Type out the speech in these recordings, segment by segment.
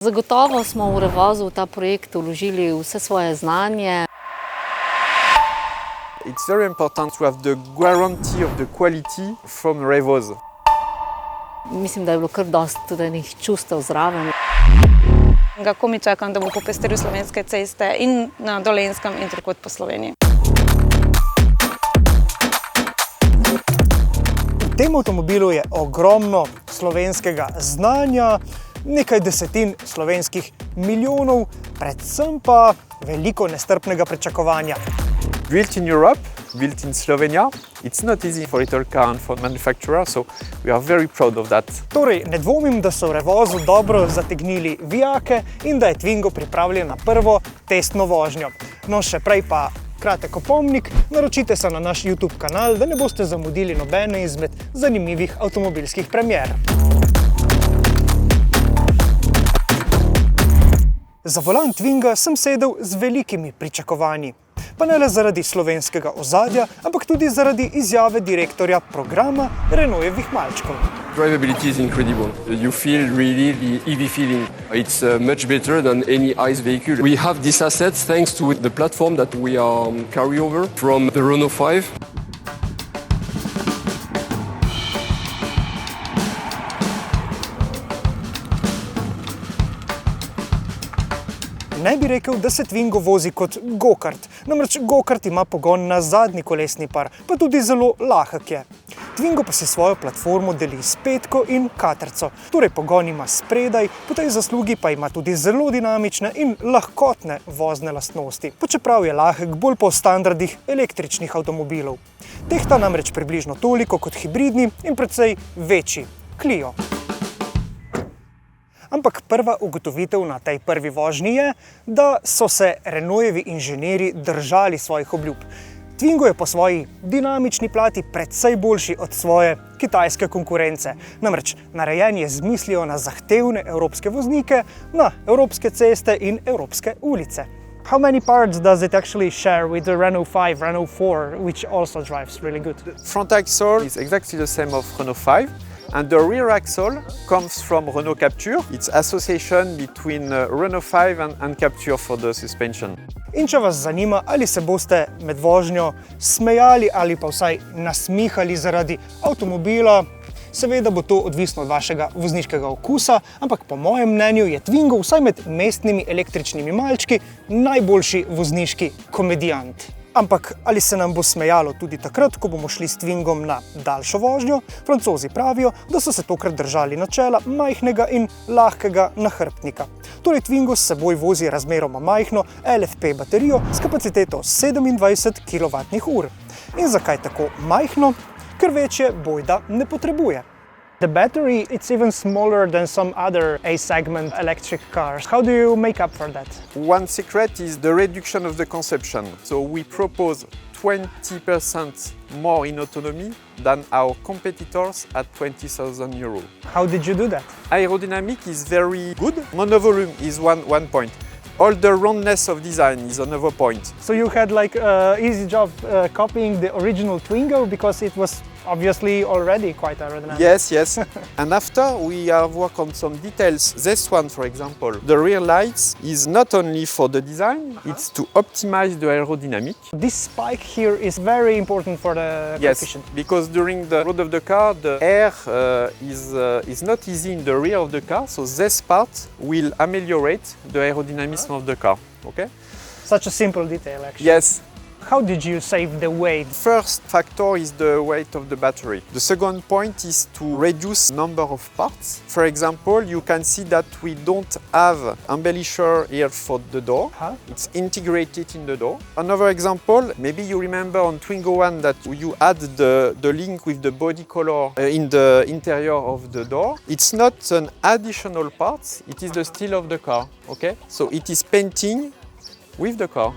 Zagotovo smo v Revozu v ta projekt vložili vse svoje znanje. It's very important to have the guarantee of the quality from Revoz. Mislim, da je bilo kar dosti tudi enih čustev zraven. Komaj čakam, da bo popestril slovenske ceste in na Dolenjskem in drugod po Sloveniji. V tem avtomobilu je ogromno slovenskega znanja, nekaj desetin slovenskih milijonov, predvsem pa veliko nestrpnega pričakovanja. Built in Europe, built in Slovenia. It's not easy for little car and for manufacturer, so we are very proud of that. Torej, ne dvomim, da so v Revozu dobro zategnili vijake in da je Twingo pripravljen na prvo testno vožnjo. No, še prej pa kratek opomnik, naročite se na naš YouTube kanal, da ne boste zamudili nobene izmed zanimivih avtomobilskih premier. Za volan Twinga sem sedel z velikimi pričakovanji. Pa ne le zaradi slovenskega ozadja, ampak tudi zaradi izjave direktorja programa Renaultovih malčkov. Drivability is incredible. You feel really the EV feeling. It's much better than any ICE vehicle. We have these assets thanks to the platform that we carry over from the Renault 5. Ne bi rekel, da se Twingo vozi kot go-kart. Namreč go-kart ima pogon na zadnji kolesni par, pa tudi zelo lahek je. Twingo pa si svojo platformo deli s petko in katrco. Torej pogon ima spredaj, po tej zaslugi pa ima tudi zelo dinamične in lahkotne vozne lastnosti. Pa čeprav je lahek bolj po standardih električnih avtomobilov. Tehta namreč približno toliko kot hibridni in precej večji Clio. Ampak prva ugotovitev na tej prvi vožnji je, da so se Renaultovi inženirji držali svojih obljub. Twingo je po svoji dinamični plati precej boljši od svoje kitajske konkurence. Namreč narejen je z mislijo na zahtevne evropske voznike, na evropske ceste in evropske ulice. How many parts does it actually share with the Renault 5, Renault 4, which also drives really good? The front axle is exactly the same of Renault 5. And the rear axle comes from Renault Captur. It's association between Renault 5 and Captur for the suspension. In če vas zanima, ali se boste med vožnjo smejali ali pa vsaj nasmihali zaradi avtomobila, seveda bo to odvisno od vašega vozniškega okusa, ampak po mojem mnenju je Twingo vsaj med mestnimi električnimi malčki najboljši vozniški komedijant. Ampak ali se nam bo smejalo tudi takrat, ko bomo šli s Twingom na daljšo vožnjo? Francozi pravijo, da so se tokrat držali načela majhnega in lahkega nahrbtnika. Torej Twingo s seboj vozi razmeroma majhno LFP baterijo s kapaciteto 27 kWh. In zakaj tako majhno? Ker večje bojda ne potrebuje. The battery, it's even smaller than some other A-segment electric cars. How do you make up for that? One secret is the reduction of the consumption. So we propose 20% more in autonomy than our competitors at 20,000 euros. How did you do that? Aerodynamic is very good. Monovolume is one point. All the roundness of design is another point. So you had like easy job copying the original Twingo because it was obviously already quite aerodynamic. Yes. And after we have worked on some details. This one, for example, the rear lights is not only for the design, it's to optimize the aerodynamic. This spike here is very important for the coefficient. Yes, because during the road of the car, the air is not easy in the rear of the car, so this part will ameliorate the aerodynamism of the car. Okay? Such a simple detail, actually. Yes. How did you save the weight? First factor is the weight of the battery. The second point is to reduce number of parts. For example, you can see that we don't have embellisher here for the door. It's integrated in the door. Another example, maybe you remember on Twingo 1 that you add the link with the body color in the interior of the door. It's not an additional part, it is the steel of the car. Okay? So it is painting with the car.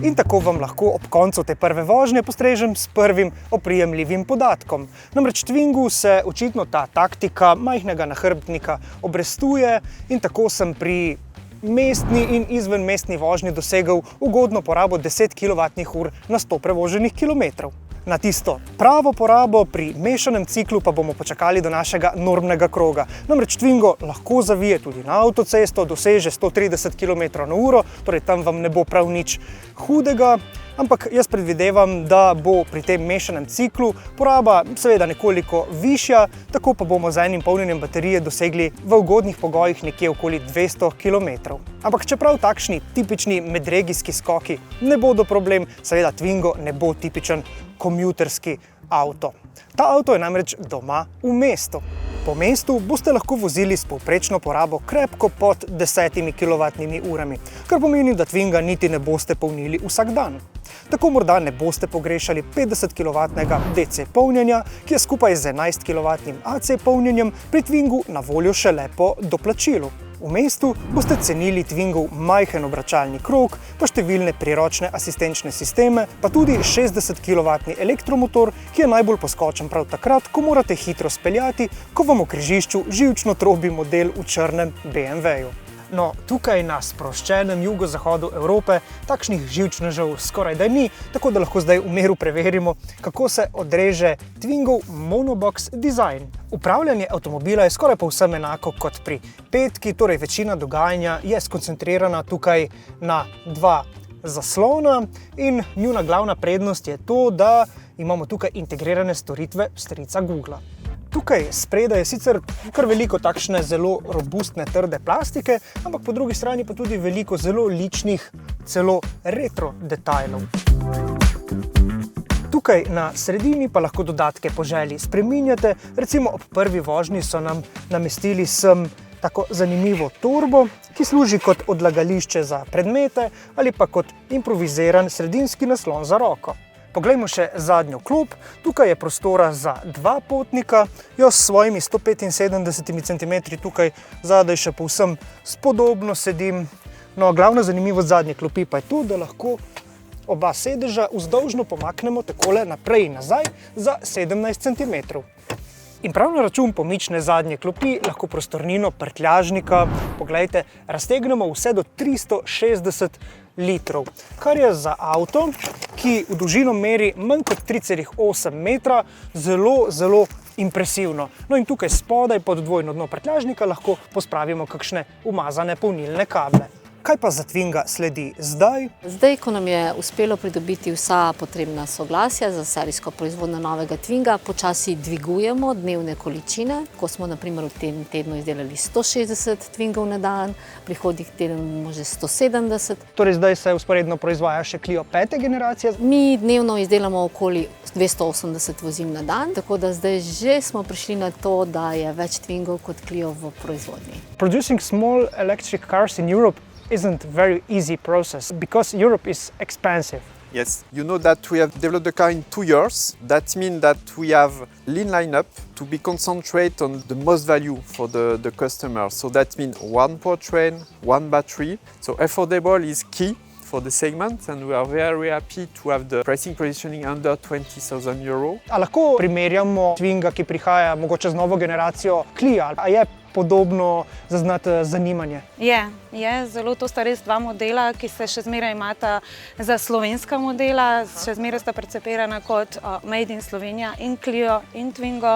In tako vam lahko ob koncu te prve vožnje postrežem s prvim oprijemljivim podatkom. Namreč Twingu se očitno ta taktika majhnega nahrbtnika obrestuje in tako sem pri mestni in izvenmestni vožnji dosegel ugodno porabo 10 kWh na 100 prevoženih kilometrov. Na tisto pravo porabo pri mešanem ciklu pa bomo počakali do našega normnega kroga. Namreč Twingo lahko zavije tudi na avtocesto, doseže 130 km/h, torej tam vam ne bo prav nič hudega. Ampak jaz predvidevam, da bo pri tem mešanem ciklu poraba seveda nekoliko višja, tako pa bomo z enim polnjenjem baterije dosegli v ugodnih pogojih nekje okoli 200 km. Ampak čeprav takšni tipični medregijski skoki ne bodo problem, seveda Twingo ne bo tipičen komuterski avto. Ta avto je namreč doma v mestu. Po mestu boste lahko vozili s povprečno porabo krepko pod 10 kWh, kar pomeni, da Twinga niti ne boste polnili vsak dan. Tako morda ne boste pogrešali 50 kW DC polnjenja, ki je skupaj z 11 kW AC polnjenjem pri Twingu na voljo šele po doplačilu. V mestu boste cenili Twingov majhen obračalni krog, pa številne priročne asistenčne sisteme, pa tudi 60 kW elektromotor, ki je najbolj poskočen prav takrat, ko morate hitro speljati, ko vam v križišču živčno trobi model v črnem BMW-ju. No, tukaj na sproščenem jugozahodu Evrope takšnih živčnežev skoraj da ni, tako da lahko zdaj v miru preverimo, kako se odreže Twingov monobox design. Upravljanje avtomobila je skoraj povsem enako kot pri petki, torej večina dogajanja je skoncentrirana tukaj na dva zaslona in njuna glavna prednost je to, da imamo tukaj integrirane storitve strica Googla. Tukaj spredaj je sicer kar veliko takšne zelo robustne trde plastike, ampak po drugi strani pa tudi veliko zelo ličnih, celo retro detajlov. Tukaj na sredini pa lahko dodatke po želji spreminjate, recimo ob prvi vožnji so nam namestili sem tako zanimivo torbo, ki služi kot odlagališče za predmete ali pa kot improviziran sredinski naslon za roko. Poglejmo še zadnjo klop. Tukaj je prostora za dva potnika. Jaz s svojimi 175 cm tukaj zadaj še povsem spodobno sedim. No, glavna zanimivost zadnje klopi pa je to, da lahko oba sedeža vzdolžno pomaknemo takole naprej in nazaj za 17 cm. In prav na račun pomične zadnje klopi lahko prostornino prtljažnika, poglejte, raztegnemo vse do 360 litrov, kar je za avto, ki v dolžino meri manj kot 3,8 metra, zelo impresivno. No in tukaj spodaj pod dvojno dno prtljažnika lahko pospravimo kakšne umazane polnilne kable. Kaj pa za Twinga sledi zdaj? Zdaj, ko nam je uspelo pridobiti vsa potrebna soglasja za serijsko proizvodnjo novega Twinga, počasi dvigujemo dnevne količine. Ko smo na primer v tem tednu izdelali 160 Twingov na dan, prihodnjih teden bomo že 170. Torej zdaj se vzporedno proizvaja še Clio 5. generacije. Mi dnevno izdelamo okoli 280 vozil na dan, tako da zdaj že smo prišli na to, da je več Twingov kot Clio v proizvodnji. Producing small electric cars in Europe isn't a very easy process because Europe is expensive. Yes, you know that we have developed the car in 2 years. That means that we have lean lineup to be concentrate on the most value for the customer. So that means one powertrain, one battery. So affordable is key for the segment and we are very happy to have the pricing positioning under 20,000 euro. A lahko primerjamo Twinga, ki prihaja mogoče z novo generacijo Clio? A je podobno zaznati zanimanje? Je, zelo to sta res dva modela, ki se še zmeraj imata za slovenska modela, še zmeraj sta percepirana kot Made in Slovenija in Clio in Twingo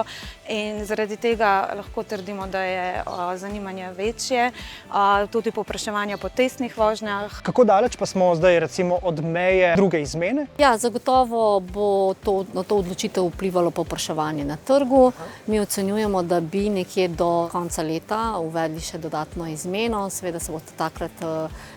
in zaradi tega lahko trdimo, da je zanimanje večje, tudi povpraševanje po testnih vožnjah. Kako daleč pa smo zdaj recimo od meje druge izmene? Ja, zagotovo bo na to odločitev vplivalo povpraševanje na trgu. Mi ocenjujemo, da bi nekje do konca leta uvedli še dodatno izmeno. Seveda se bo takrat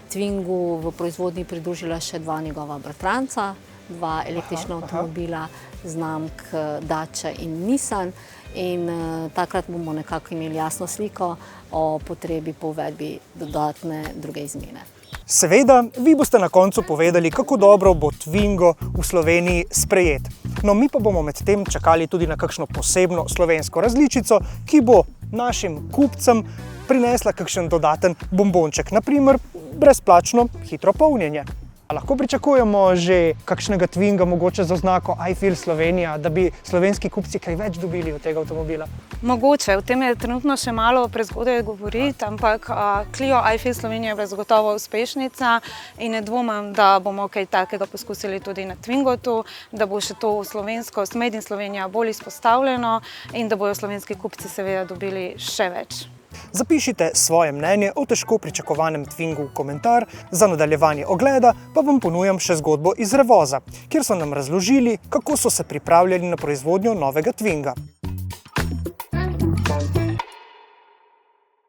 Twingu v proizvodnji pridružila še dva njegova bratranca, dva električna avtomobila znamk Dacia in Nissan in takrat bomo nekako imeli jasno sliko o potrebi po uvedbi dodatne druge izmene. Seveda, vi boste na koncu povedali, kako dobro bo Twingo v Sloveniji sprejet. No, mi pa bomo med tem čakali tudi na kakšno posebno slovensko različico, ki bo našim kupcem prinesla kakšen dodaten bombonček, na primer brezplačno hitro polnjenje. A lahko pričakujemo že kakšnega Twinga, mogoče z oznako I Feel Slovenija, da bi slovenski kupci kaj več dobili od tega avtomobila? Mogoče, o tem je trenutno še malo prezgodaj govoriti, ampak Clio I Feel Slovenija je bila zagotovo uspešnica in ne dvomim, da bomo kaj takega poskusili tudi na Twingotu, da bo še to slovenskost, Made in Slovenija bolj izpostavljeno in da bojo slovenski kupci seveda dobili še več. Zapišite svoje mnenje o težko pričakovanem Twingu v komentar, za nadaljevanje ogleda pa vam ponujam še zgodbo iz Revoza, kjer so nam razložili, kako so se pripravljali na proizvodnjo novega Twinga.